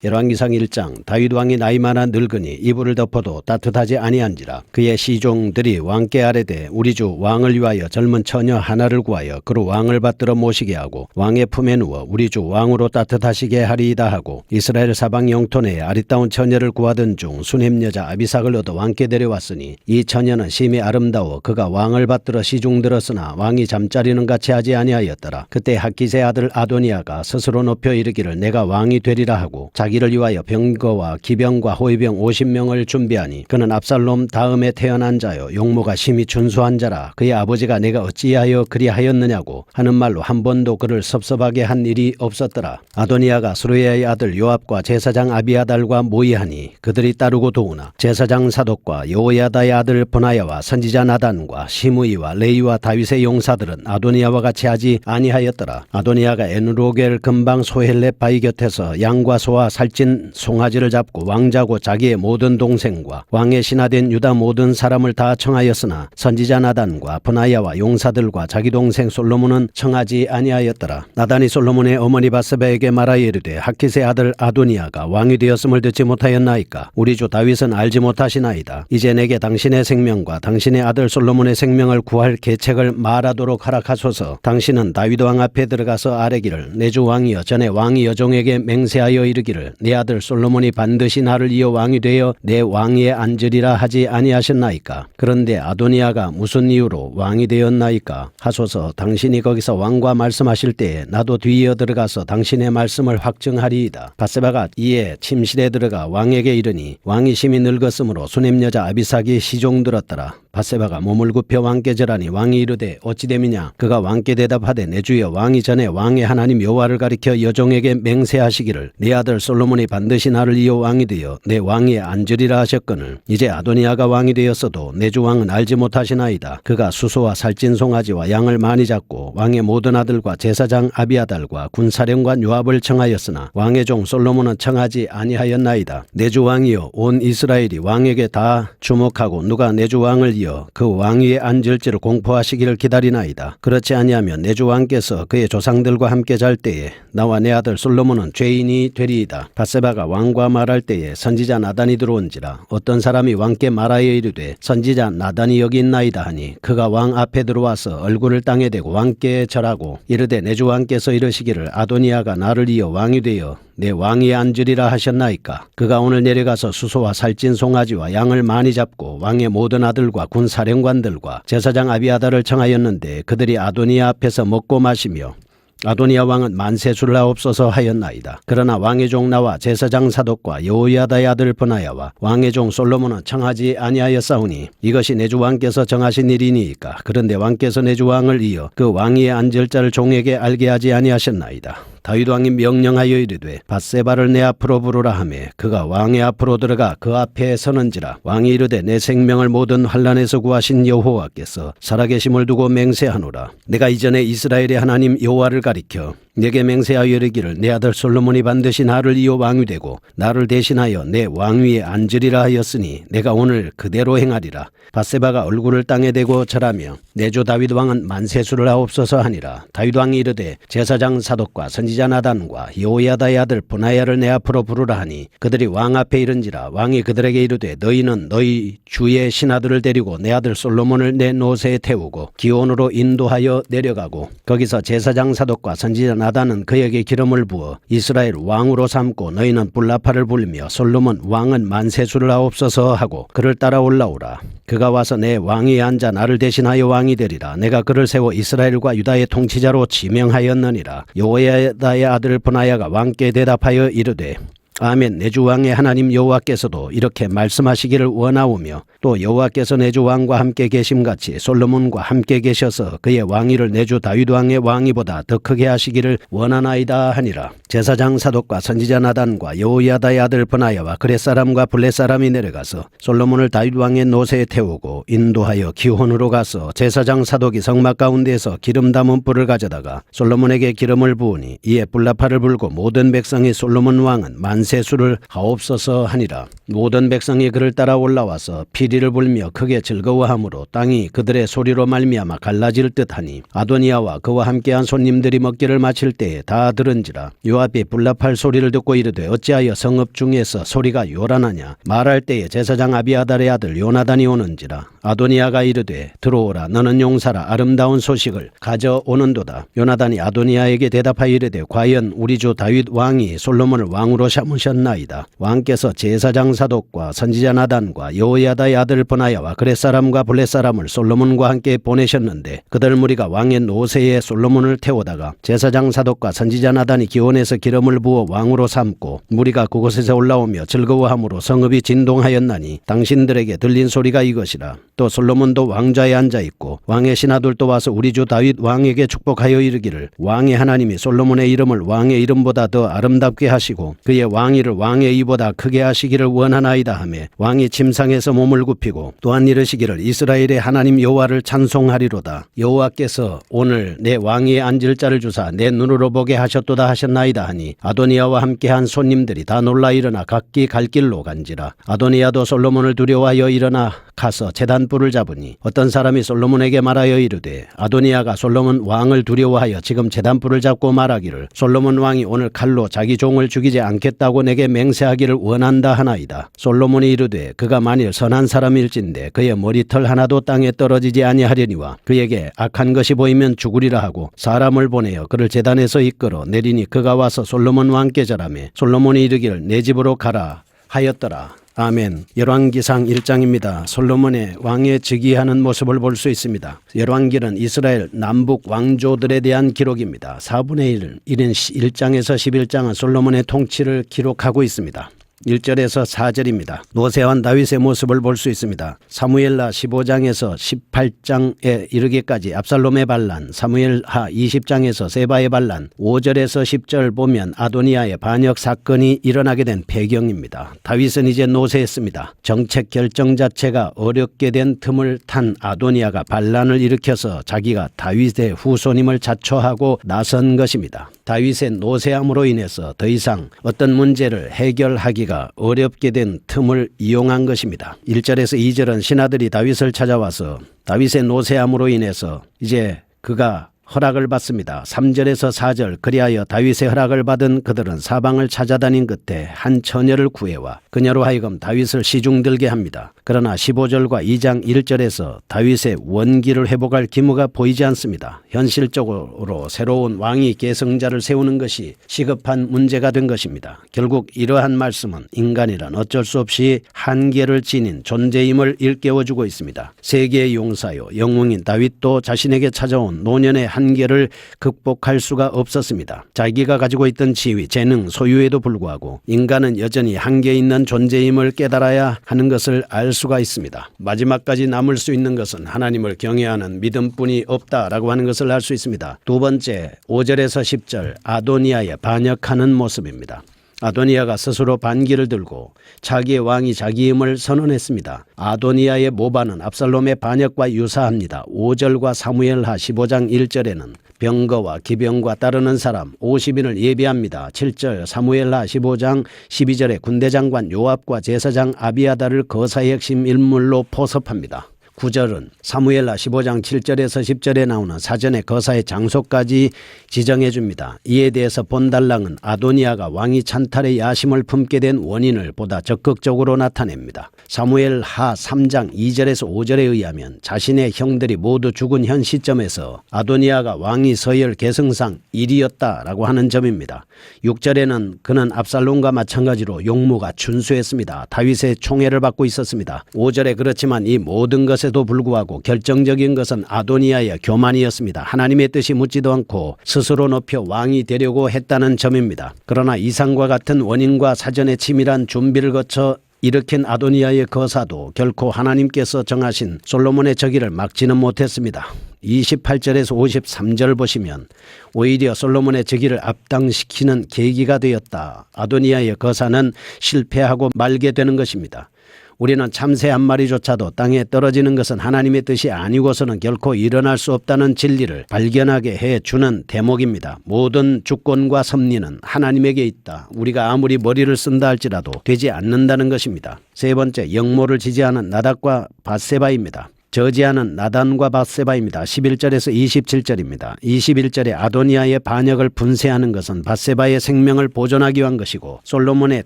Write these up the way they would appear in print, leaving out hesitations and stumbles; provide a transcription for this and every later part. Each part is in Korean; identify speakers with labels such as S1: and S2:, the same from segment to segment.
S1: 열왕기상 1장 다윗 왕이 나이 많아 늙으니 이불을 덮어도 따뜻하지 아니한지라. 그의 시종들이 왕께 아뢰되 우리 주 왕을 위하여 젊은 처녀 하나를 구하여 그로 왕을 받들어 모시게 하고 왕의 품에 누워 우리 주 왕으로 따뜻하시게 하리이다 하고 이스라엘 사방 영토 내에 아리따운 처녀를 구하던 중 수넴 여자 아비삭을 얻어 왕께 데려왔으니 이 처녀는 심히 아름다워 그가 왕을 받들어 시중들었으나 왕이 잠자리는 같이 하지 아니하였더라. 그때 학깃의 아들 아도니아가 스스로 높여 이르기를 내가 왕이 되리라 하고 자기를 위하여 병거와 기병과 호위병 50명을 준비하니 그는 압살롬 다음에 태어난 자요 용모가 심히 준수한 자라. 그의 아버지가 내가 어찌하여 그리하였느냐고 하는 말로 한 번도 그를 섭섭하게 한 일이 없었더라. 아도니아가 스루야의 아들 요압과 제사장 아비아달과 모의하니 그들이 따르고 도우나 제사장 사독과 여호야다의 아들 브나야와 선지자 나단과 시므이와 레이와 다윗의 용사들은 아도니아와 같이 하지 아니하였더라. 아도니아가 엔로겔 근방 소헬렙 바위 곁에서 양과 소와 살찐 송아지를 잡고 왕자고 자기의 모든 동생과 왕의 신하된 유다 모든 사람을 다 청하였으나 선지자 나단과 브나야와 용사들과 자기 동생 솔로몬은 청하지 아니하였더라. 나단이 솔로몬의 어머니 바세바에게 말하여 이르되 학깃의 아들 아도니아가 왕이 되었음을 듣지 못하였나이까. 우리 주 다윗은 알지 못하시나이다. 이제 내게 당신의 생명과 당신의 아들 솔로몬의 생명을 구할 계책을 말하도록 하락하소서. 당신은 다윗 왕 앞에 들어가서 아뢰기를 내 주 왕이여 전에 왕이 여종에게 맹세하여 이르기를 내 아들 솔로몬이 반드시 나를 이어 왕이 되어 내 왕위에 앉으리라 하지 아니하셨나이까. 그런데 아도니아가 무슨 이유로 왕이 되었나이까 하소서. 당신이 거기서 왕과 말씀하실 때에 나도 뒤이어 들어가서 당신의 말씀을 확증하리이다. 바세바가 이에 침실에 들어가 왕에게 이르니 왕이 심히 늙었으므로 수넴 여자 아비삭이 시종들었더라. 바세바가 몸을 굽혀 왕께 절하니 왕이 이르되 어찌 됨이냐. 그가 왕께 대답하되 내 주여 왕이 전에 왕의 하나님 여호와를 가리켜 여종에게 맹세하시기를 내 아들 솔로몬이 반드시 나를 이어 왕이 되어 내 왕위에 앉으리라 하셨거늘 이제 아도니아가 왕이 되었어도 내 주 왕은 알지 못하시나이다. 그가 수소와 살찐 송아지와 양을 많이 잡고 왕의 모든 아들과 제사장 아비아달과 군사령관 요압을 청하였으나 왕의 종 솔로몬은 청하지 아니하였나이다. 내 주 왕이여 온 이스라엘이 왕에게 다 주목하고 누가 내 주 왕을 이어 그 왕위에 앉을지를 공포하시기를 기다리나이다. 그렇지 아니하면 내 주 왕께서 그의 조상들과 함께 잘 때에 나와 내 아들 솔로몬은 죄인이 되리이다. 바세바가 왕과 말할 때에 선지자 나단이 들어온지라. 어떤 사람이 왕께 말하여 이르되 선지자 나단이 여기 있나이다 하니 그가 왕 앞에 들어와서 얼굴을 땅에 대고 왕께 절하고 이르되 내 주 왕께서 이르시기를 아도니아가 나를 이어 왕이 되어 내 왕위에 앉으리라 하셨나이까. 그가 오늘 내려가서 수소와 살찐 송아지와 양을 많이 잡고 왕의 모든 아들과 군사령관들과 제사장 아비아달을 청하였는데 그들이 아도니아 앞에서 먹고 마시며 아도니아 왕은 만세술을 하옵소서 하였나이다. 그러나 왕의 종 나와 제사장 사독과 여호야다의 아들 브나야와 왕의 종 솔로몬은 청하지 아니하였사오니 이것이 내 주 왕께서 정하신 일이니이까. 그런데 왕께서 내 주 왕을 이어 그 왕위에 앉을 자를 종에게 알게 하지 아니하셨나이다. 다윗 왕이 명령하여 이르되 밧세바를 내 앞으로 부르라 하매 그가 왕의 앞으로 들어가 그 앞에 서는지라. 왕이 이르되 내 생명을 모든 환난에서 구하신 여호와께서 살아계심을 두고 맹세하노라. 내가 이전에 이스라엘의 하나님 여호와를 가리켜 내게 맹세하여 이르기를 내 아들 솔로몬이 반드시 나를 이어 왕이 되고 나를 대신하여 내 왕위에 앉으리라 하였으니 내가 오늘 그대로 행하리라. 밧세바가 얼굴을 땅에 대고 절하며 내 주 다윗 왕은 만세술을 하옵소서 하니라. 다윗 왕이 이르되 제사장 사독과 선지자 나단과 여호야다의 아들 브나야를 내 앞으로 부르라 하니 그들이 왕 앞에 이른지라. 왕이 그들에게 이르되 너희는 너희 주의 신하들을 데리고 내 아들 솔로몬을 내 노새에 태우고 기온으로 인도하여 내려가고 거기서 제사장 사독과 선지자 나단은 그에게 기름을 부어 이스라엘 왕으로 삼고 너희는 불나팔을 불며 솔로몬 왕은 만세술을 하옵소서 하고 그를 따라 올라오라. 그가 와서 내 왕위에 앉아 나를 대신하여 왕이 되리라. 내가 그를 세워 이스라엘과 유다의 통치자로 지명하였느니라. 여호야다의 아들 브나야가 왕께 대답하여 이르되 아멘. 내 주 왕의 하나님 여호와께서도 이렇게 말씀하시기를 원하오며 또 여호와께서 내 주 왕과 함께 계심같이 솔로몬과 함께 계셔서 그의 왕위를 내 주 다윗 왕의 왕위보다 더 크게 하시기를 원하나이다 하니라. 제사장 사독과 선지자 나단과 여호야다의 아들 브나야와 그렛 사람과 블렛 사람이 내려가서 솔로몬을 다윗 왕의 노새에 태우고 인도하여 기혼으로 가서 제사장 사독이 성막 가운데에서 기름 담은 불을 가져다가 솔로몬에게 기름을 부으니 이에 불나팔을 불고 모든 백성이 솔로몬 왕은 만세수를 하옵소서 하니라. 모든 백성이 그를 따라 올라와서 피리를 불며 크게 즐거워하므로 땅이 그들의 소리로 말미암아 갈라질 듯하니 아도니아와 그와 함께한 손님들이 먹기를 마칠 때에 다 들은지라. 요압이 불납할 소리를 듣고 이르되 어찌하여 성읍 중에서 소리가 요란하냐. 말할 때에 제사장 아비아달의 아들 요나단이 오는지라. 아도니아가 이르되 들어오라. 너는 용사라. 아름다운 소식을 가져오는도다. 요나단이 아도니아에게 대답하여 이르되 과연 우리 주 다윗 왕이 솔로몬을 왕으로 삼으셨나이다. 왕께서 제사장 사독과 선지자 나단과 여호야다의 아들 브나야와 그렛 사람과 블렛 사람을 솔로몬과 함께 보내셨는데 그들 무리가 왕의 노새에 솔로몬을 태우다가 제사장 사독과 선지자 나단이 기원에서 기름을 부어 왕으로 삼고 무리가 그곳에서 올라오며 즐거워함으로 성읍이 진동하였나니 당신들에게 들린 소리가 이것이라. 또 솔로몬도 왕좌에 앉아있고 왕의 신하들도 와서 우리 주 다윗 왕에게 축복하여 이르기를 왕의 하나님이 솔로몬의 이름을 왕의 이름보다 더 아름답게 하시고 그의 왕위를 왕의 이보다 크게 하시기를 원하나이다 하며 왕이 침상에서 몸을 굽히고 또한 이르시기를 이스라엘의 하나님 여호와를 찬송하리로다. 여호와께서 오늘 내 왕위에 앉을 자를 주사 내 눈으로 보게 하셨도다 하셨나이다 하니 아도니아와 함께한 손님들이 다 놀라 일어나 각기 갈 길로 간지라. 아도니아도 솔로몬을 두려워하여 일어나 가서 제단불을 잡으니 어떤 사람이 솔로몬에게 말하여 이르되 아도니아가 솔로몬 왕을 두려워하여 지금 제단불을 잡고 말하기를 솔로몬 왕이 오늘 칼로 자기 종을 죽이지 않겠다고 내게 맹세하기를 원한다 하나이다. 솔로몬이 이르되 그가 만일 선한 사람일진데 그의 머리털 하나도 땅에 떨어지지 아니하려니와 그에게 악한 것이 보이면 죽으리라 하고 사람을 보내어 그를 제단에서 이끌어 내리니 그가 와서 솔로몬 왕께 절하매 솔로몬이 이르기를 내 집으로 가라 하였더라. 아멘. 열왕기상 1장입니다. 솔로몬의 왕에 즉위하는 모습을 볼 수 있습니다. 열왕기는 이스라엘 남북 왕조들에 대한 기록입니다. 4분의 1인 1장에서 11장은 솔로몬의 통치를 기록하고 있습니다. 1절에서 4절입니다. 노새한 다윗의 모습을 볼 수 있습니다. 사무엘하 15장에서 18장에 이르기까지 압살롬의 반란, 사무엘하 20장에서 세바의 반란, 5절에서 10절 보면 아도니아의 반역 사건이 일어나게 된 배경입니다. 다윗은 이제 노쇠했습니다. 정책 결정 자체가 어렵게 된 틈을 탄 아도니아가 반란을 일으켜서 자기가 다윗의 후손임을 자초하고 나선 것입니다. 다윗의 노쇠함으로 인해서 더 이상 어떤 문제를 해결하기가 어렵게 된 틈을 이용한 것입니다. 1절에서 2절은 신하들이 다윗을 찾아와서 다윗의 노쇠함으로 인해서 이제 그가 허락을 받습니다. 3절에서 4절 그리하여 다윗의 허락을 받은 그들은 사방을 찾아다닌 끝에 한 처녀를 구해와 그녀로 하여금 다윗을 시중들게 합니다. 그러나 15절과 2장 1절에서 다윗의 원기를 회복할 기무가 보이지 않습니다. 현실적으로 새로운 왕위 계승자를 세우는 것이 시급한 문제가 된 것입니다. 결국 이러한 말씀은 인간이란 어쩔 수 없이 한계를 지닌 존재임을 일깨워주고 있습니다. 세계의 용사요 영웅인 다윗도 자신에게 찾아온 노년의 한계를 극복할 수가 없었습니다. 자기가 가지고 있던 지위, 재능, 소유에도 불구하고 인간은 여전히 한계 있는 존재임을 깨달아야 하는 것을 알 수가 있습니다. 마지막까지 남을 수 있는 것은 하나님을 경외하는 믿음뿐이 없다라고 하는 것을 알 수 있습니다. 두 번째, 5절에서 10절 아도니아의 반역하는 모습입니다. 아도니아가 스스로 반기를 들고 자기의 왕이 자기임을 선언했습니다. 아도니아의 모반은 압살롬의 반역과 유사합니다. 5절과 사무엘하 15장 1절에는 병거와 기병과 따르는 사람 50인을 예비합니다. 7절 사무엘하 15장 12절에 군대장관 요압과 제사장 아비아달을 거사의 핵심 인물로 포섭합니다. 9절은 사무엘하 15장 7절에서 10절에 나오는 사전의 거사의 장소까지 지정해 줍니다. 이에 대해서 본달랑은 아도니아가 왕위 찬탈의 야심을 품게 된 원인을 보다 적극적으로 나타냅니다. 사무엘하 3장 2절에서 5절에 의하면 자신의 형들이 모두 죽은 현 시점에서 아도니아가 왕위 서열 계승상 1위였다라고 하는 점입니다. 6절에는 그는 압살롬과 마찬가지로 용무가 준수했습니다. 다윗의 총애를 받고 있었습니다. 5절에 그렇지만 이 모든 것에도 불구하고 결정적인 것은 아도니아의 교만이었습니다. 하나님의 뜻이 묻지도 않고 스스로 높여 왕이 되려고 했다는 점입니다. 그러나 이상과 같은 원인과 사전에 치밀한 준비를 거쳐 일으킨 아도니아의 거사도 결코 하나님께서 정하신 솔로몬의 저기를 막지는 못했습니다. 28절에서 53절 보시면 오히려 솔로몬의 저기를 앞당시키는 계기가 되었다. 아도니아의 거사는 실패하고 말게 되는 것입니다. 우리는 참새 한 마리조차도 땅에 떨어지는 것은 하나님의 뜻이 아니고서는 결코 일어날 수 없다는 진리를 발견하게 해주는 대목입니다. 모든 주권과 섭리는 하나님에게 있다. 우리가 아무리 머리를 쓴다 할지라도 되지 않는다는 것입니다. 세 번째, 영모를 지지하는 나답과 밧세바입니다. 저지하는 나단과 밧세바입니다. 11절에서 27절입니다. 21절에 아도니아의 반역을 분쇄하는 것은 밧세바의 생명을 보존하기 위한 것이고 솔로몬의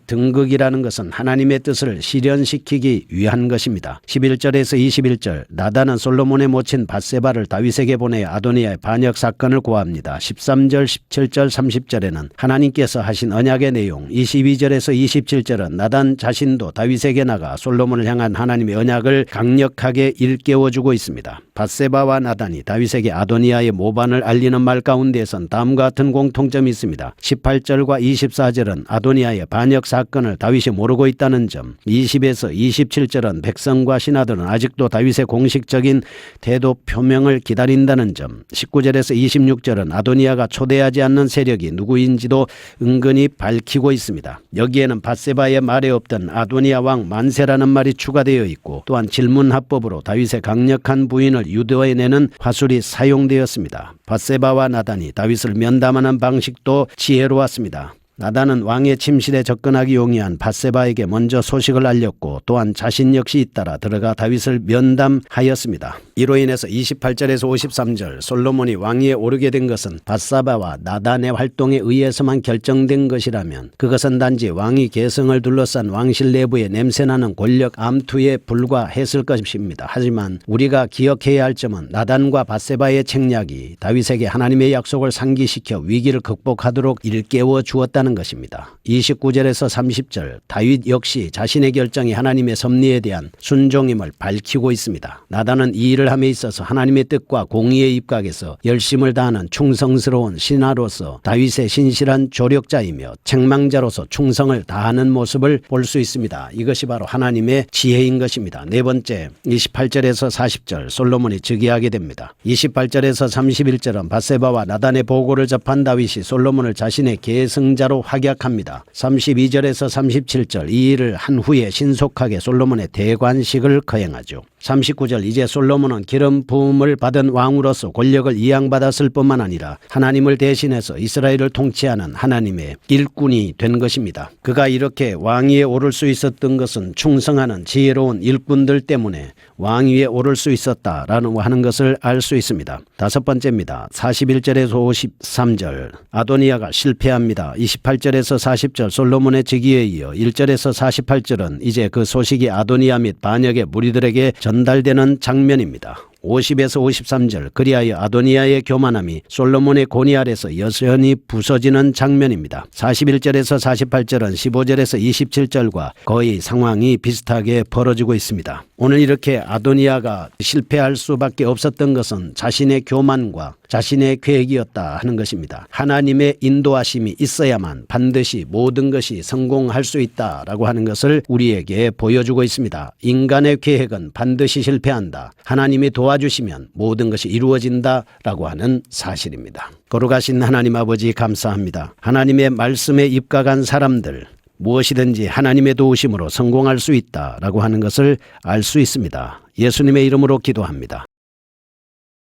S1: 등극이라는 것은 하나님의 뜻을 실현시키기 위한 것입니다. 11절에서 21절 나단은 솔로몬의 모친 밧세바를 다윗에게 보내 아도니아의 반역 사건을 고합니다. 13절, 17절, 30절에는 하나님께서 하신 언약의 내용, 22절에서 27절은 나단 자신도 다윗에게 나가 솔로몬을 향한 하나님의 언약을 강력하게 일깨워주고 있습니다. 밧세바와 나단이 다윗에게 아도니아의 모반을 알리는 말 가운데에선 다음과 같은 공통점이 있습니다. 18절과 24절은 아도니아의 반역 사건을 다윗이 모르고 있다는 점, 20에서 27절은 백성과 신하들은 아직도 다윗의 공식적인 태도 표명을 기다린다는 점, 19절에서 26절은 아도니아가 초대하지 않는 세력이 누구인지도 은근히 밝히고 있습니다. 여기에는 밧세바의 말에 없던 아도니아 왕 만세라는 말이 추가되어 있고 또한 질문합법으로 다윗의 강력한 부인을 유도해내는 화술이 사용되었습니다. 밧세바와 나단이 다윗을 면담하는 방식도 지혜로웠습니다. 나단은 왕의 침실에 접근하기 용이한 밧세바에게 먼저 소식을 알렸고 또한 자신 역시 잇따라 들어가 다윗을 면담하였습니다. 이로 인해서 28절에서 53절 솔로몬이 왕위에 오르게 된 것은 밧세바와 나단의 활동에 의해서만 결정된 것이라면 그것은 단지 왕위 계승을 둘러싼 왕실 내부의 냄새나는 권력 암투에 불과했을 것입니다. 하지만 우리가 기억해야 할 점은 나단과 밧세바의 책략이 다윗에게 하나님의 약속을 상기시켜 위기를 극복하도록 일깨워 주었다는 것입니다. 29절에서 30절 다윗 역시 자신의 결정이 하나님의 섭리에 대한 순종임을 밝히고 있습니다. 나단은 이 일을 함에 있어서 하나님의 뜻과 공의에 입각해서 열심을 다하는 충성스러운 신하로서 다윗의 신실한 조력자이며 책망자로서 충성을 다하는 모습을 볼 수 있습니다. 이것이 바로 하나님의 지혜인 것입니다. 네 번째, 28절에서 40절 솔로몬이 즉위하게 됩니다. 28절에서 31절은 밧세바와 나단의 보고를 접한 다윗이 솔로몬을 자신의 계승자로 확약합니다. 32절에서 37절 이 일을 한 후에 신속하게 솔로몬의 대관식을 거행하죠. 39절 이제 솔로몬은 기름 부음을 받은 왕으로서 권력을 이양받았을 뿐만 아니라 하나님을 대신해서 이스라엘을 통치하는 하나님의 일꾼이 된 것입니다. 그가 이렇게 왕위에 오를 수 있었던 것은 충성하는 지혜로운 일꾼들 때문에 왕위에 오를 수 있었다라는 하는 것을 알 수 있습니다. 다섯 번째입니다. 41절에서 53절 아도니아가 실패합니다. 28절에서 40절 솔로몬의 즉위에 이어 1절에서 48절은 이제 그 소식이 아도니아 및 반역의 무리들에게 전달되는 장면입니다. 50에서 53절 그리하여 아도니아의 교만함이 솔로몬의 권위 아래서 여전히 부서지는 장면입니다. 41절에서 48절은 15절에서 27절과 거의 상황이 비슷하게 벌어지고 있습니다. 오늘 이렇게 아도니아가 실패할 수밖에 없었던 것은 자신의 교만과 자신의 계획이었다 하는 것입니다. 하나님의 인도하심이 있어야만 반드시 모든 것이 성공할 수 있다라고 하는 것을 우리에게 보여주고 있습니다. 인간의 계획은 반드시 실패한다. 하나님이 도와주시면 모든 것이 이루어진다라고 하는 사실입니다. 거룩하신 하나님 아버지 감사합니다. 하나님의 말씀에 입각한 사람들 무엇이든지 하나님의 도우심으로 성공할 수 있다라고 하는 것을 알 수 있습니다. 예수님의 이름으로 기도합니다.